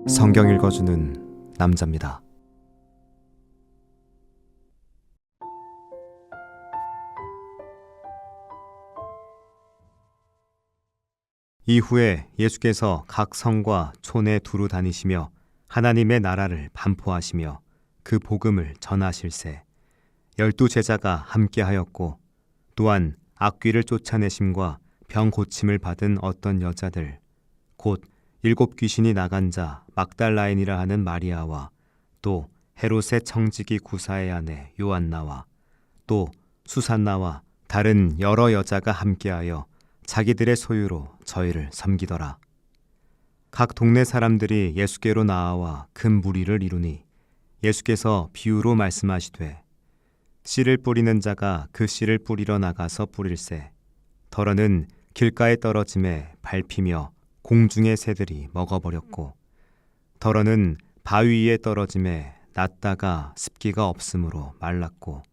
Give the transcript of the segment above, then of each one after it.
성경 읽어주는 남자입니다. 이후에 예수께서 각 성과 촌에 두루 다니시며 하나님의 나라를 반포하시며 그 복음을 전하실세 12 제자가 함께하였고 또한 악귀를 쫓아내심과 병 고침을 받은 어떤 여자들 곧 7 귀신이 나간 자 막달라인이라 하는 마리아와 또 헤롯의 청지기 구사의 아내 요한나와 또 수산나와 다른 여러 여자가 함께하여 자기들의 소유로 저희를 섬기더라. 각 동네 사람들이 예수께로 나아와 큰 무리를 이루니 예수께서 비유로 말씀하시되 씨를 뿌리는 자가 그 씨를 뿌리러 나가서 뿌릴새 더러는 길가에 떨어짐에 밟히며 공중의 새들이 먹어버렸고 더러는 바위 위에 떨어짐에 낫다가 습기가 없으므로 말랐고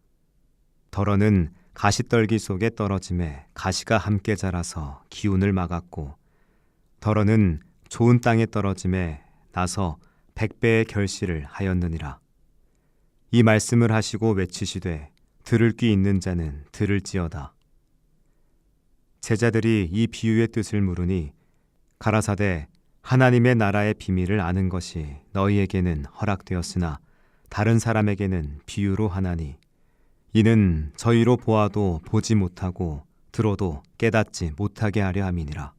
더러는 가시떨기 속에 떨어짐에 가시가 함께 자라서 기운을 막았고 더러는 좋은 땅에 떨어짐에 나서 100배의 결실을 하였느니라. 이 말씀을 하시고 외치시되 들을 귀 있는 자는 들을지어다. 제자들이 이 비유의 뜻을 물으니 가라사대 하나님의 나라의 비밀을 아는 것이 너희에게는 허락되었으나 다른 사람에게는 비유로 하나니 이는 저희로 보아도 보지 못하고 들어도 깨닫지 못하게 하려 함이니라.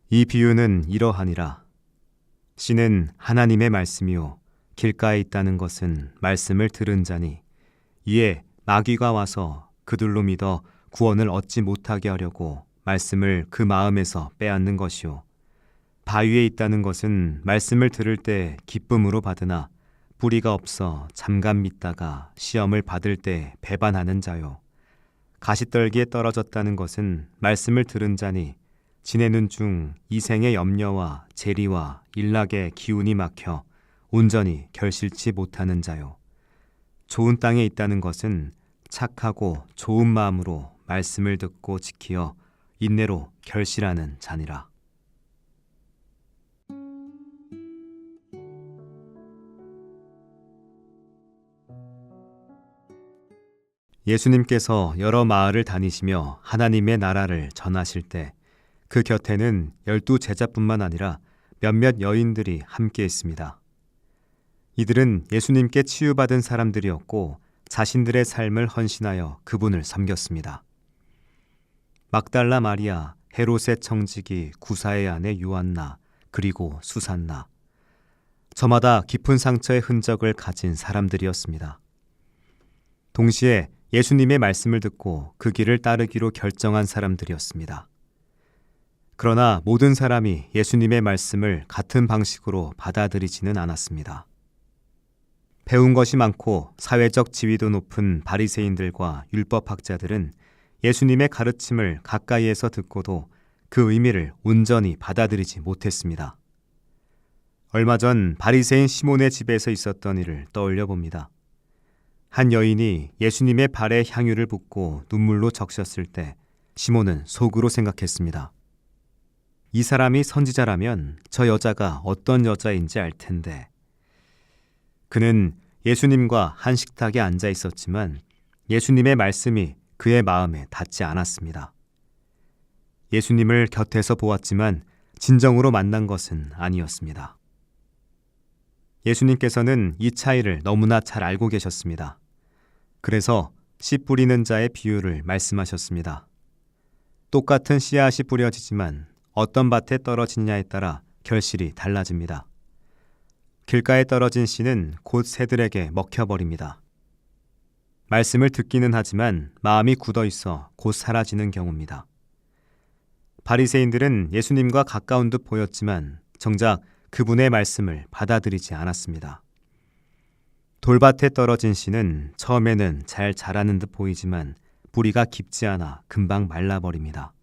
이 비유는 이러하니라. 씨는 하나님의 말씀이요 길가에 있다는 것은 말씀을 들은 자니 이에 마귀가 와서 그들로 믿어 구원을 얻지 못하게 하려고 말씀을 그 마음에서 빼앗는 것이요 바위에 있다는 것은 말씀을 들을 때 기쁨으로 받으나 뿌리가 없어 잠깐 믿다가 시험을 받을 때 배반하는 자요 가시떨기에 떨어졌다는 것은 말씀을 들은 자니 지내는 중 이생의 염려와 재리와 일락의 기운이 막혀 온전히 결실치 못하는 자요 좋은 땅에 있다는 것은 착하고 좋은 마음으로 말씀을 듣고 지키어 인내로 결실하는 자니라. 예수님께서 여러 마을을 다니시며 하나님의 나라를 전하실 때 그 곁에는 12 제자뿐만 아니라 몇몇 여인들이 함께 있습니다. 이들은 예수님께 치유받은 사람들이었고 자신들의 삶을 헌신하여 그분을 섬겼습니다. 막달라 마리아, 헤롯의 청지기 구사의 아내 요한나, 그리고 수산나. 저마다 깊은 상처의 흔적을 가진 사람들이었습니다. 동시에 예수님의 말씀을 듣고 그 길을 따르기로 결정한 사람들이었습니다. 그러나 모든 사람이 예수님의 말씀을 같은 방식으로 받아들이지는 않았습니다. 배운 것이 많고 사회적 지위도 높은 바리새인들과 율법학자들은 예수님의 가르침을 가까이에서 듣고도 그 의미를 온전히 받아들이지 못했습니다. 얼마 전 바리새인 시몬의 집에서 있었던 일을 떠올려 봅니다. 한 여인이 예수님의 발에 향유를 붓고 눈물로 적셨을 때 시몬은 속으로 생각했습니다. 이 사람이 선지자라면 저 여자가 어떤 여자인지 알 텐데. 그는 예수님과 한 식탁에 앉아 있었지만 예수님의 말씀이 그의 마음에 닿지 않았습니다. 예수님을 곁에서 보았지만 진정으로 만난 것은 아니었습니다. 예수님께서는 이 차이를 너무나 잘 알고 계셨습니다. 그래서 씨 뿌리는 자의 비유를 말씀하셨습니다. 똑같은 씨앗이 뿌려지지만 어떤 밭에 떨어지냐에 따라 결실이 달라집니다. 길가에 떨어진 씨는 곧 새들에게 먹혀버립니다. 말씀을 듣기는 하지만 마음이 굳어 있어 곧 사라지는 경우입니다. 바리새인들은 예수님과 가까운 듯 보였지만 정작 그분의 말씀을 받아들이지 않았습니다. 돌밭에 떨어진 씨는 처음에는 잘 자라는 듯 보이지만 뿌리가 깊지 않아 금방 말라버립니다.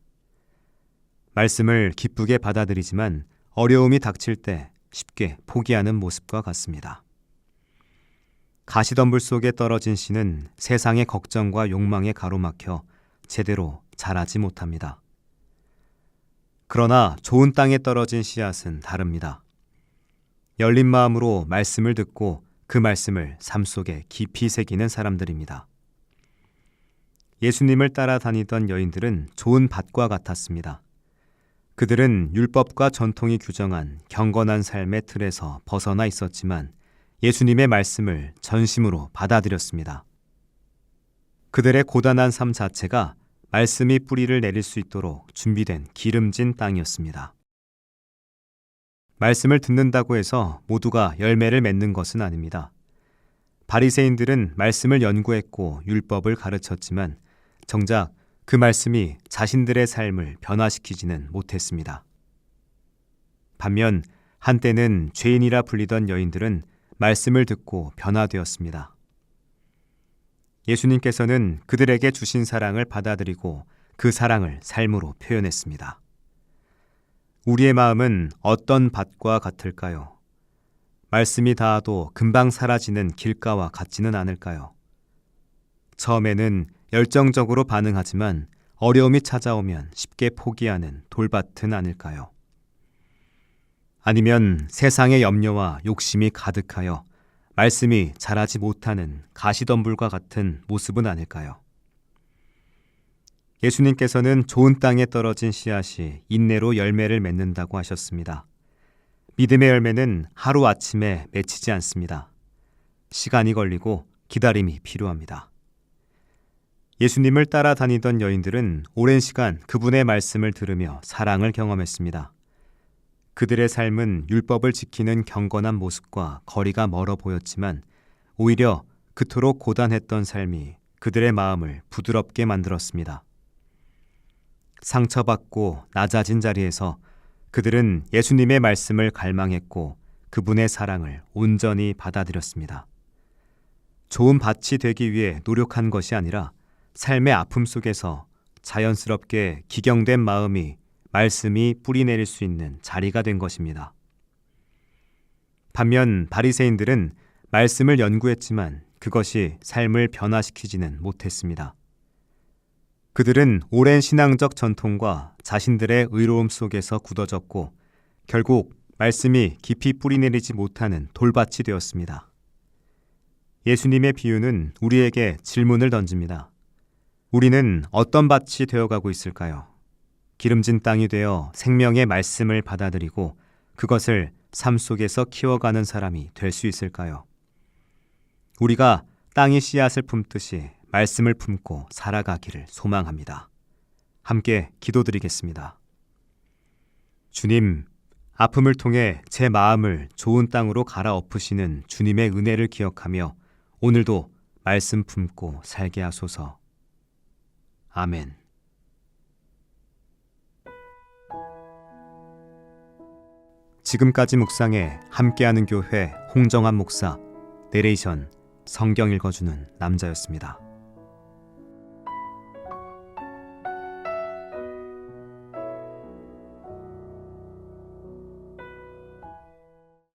말씀을 기쁘게 받아들이지만 어려움이 닥칠 때 쉽게 포기하는 모습과 같습니다. 가시덤불 속에 떨어진 씨는 세상의 걱정과 욕망에 가로막혀 제대로 자라지 못합니다. 그러나 좋은 땅에 떨어진 씨앗은 다릅니다. 열린 마음으로 말씀을 듣고 그 말씀을 삶 속에 깊이 새기는 사람들입니다. 예수님을 따라다니던 여인들은 좋은 밭과 같았습니다. 그들은 율법과 전통이 규정한 경건한 삶의 틀에서 벗어나 있었지만 예수님의 말씀을 전심으로 받아들였습니다. 그들의 고단한 삶 자체가 말씀이 뿌리를 내릴 수 있도록 준비된 기름진 땅이었습니다. 말씀을 듣는다고 해서 모두가 열매를 맺는 것은 아닙니다. 바리새인들은 말씀을 연구했고 율법을 가르쳤지만 정작 그 말씀이 자신들의 삶을 변화시키지는 못했습니다. 반면 한때는 죄인이라 불리던 여인들은 말씀을 듣고 변화되었습니다. 예수님께서는 그들에게 주신 사랑을 받아들이고 그 사랑을 삶으로 표현했습니다. 우리의 마음은 어떤 밭과 같을까요? 말씀이 닿아도 금방 사라지는 길가와 같지는 않을까요? 처음에는 열정적으로 반응하지만 어려움이 찾아오면 쉽게 포기하는 돌밭은 아닐까요? 아니면 세상의 염려와 욕심이 가득하여 말씀이 자라지 못하는 가시덤불과 같은 모습은 아닐까요? 예수님께서는 좋은 땅에 떨어진 씨앗이 인내로 열매를 맺는다고 하셨습니다. 믿음의 열매는 하루아침에 맺히지 않습니다. 시간이 걸리고 기다림이 필요합니다. 예수님을 따라다니던 여인들은 오랜 시간 그분의 말씀을 들으며 사랑을 경험했습니다. 그들의 삶은 율법을 지키는 경건한 모습과 거리가 멀어 보였지만 오히려 그토록 고단했던 삶이 그들의 마음을 부드럽게 만들었습니다. 상처받고 낮아진 자리에서 그들은 예수님의 말씀을 갈망했고 그분의 사랑을 온전히 받아들였습니다. 좋은 밭이 되기 위해 노력한 것이 아니라 삶의 아픔 속에서 자연스럽게 기경된 마음이 말씀이 뿌리내릴 수 있는 자리가 된 것입니다. 반면 바리새인들은 말씀을 연구했지만 그것이 삶을 변화시키지는 못했습니다. 그들은 오랜 신앙적 전통과 자신들의 의로움 속에서 굳어졌고 결국 말씀이 깊이 뿌리내리지 못하는 돌밭이 되었습니다. 예수님의 비유는 우리에게 질문을 던집니다. 우리는 어떤 밭이 되어가고 있을까요? 기름진 땅이 되어 생명의 말씀을 받아들이고 그것을 삶 속에서 키워가는 사람이 될 수 있을까요? 우리가 땅이 씨앗을 품듯이 말씀을 품고 살아가기를 소망합니다. 함께 기도드리겠습니다. 주님, 아픔을 통해 제 마음을 좋은 땅으로 갈아엎으시는 주님의 은혜를 기억하며 오늘도 말씀 품고 살게 하소서. 아멘. 지금까지 묵상에 함께하는 교회 홍정한 목사, 내레이션 성경 읽어주는 남자였습니다.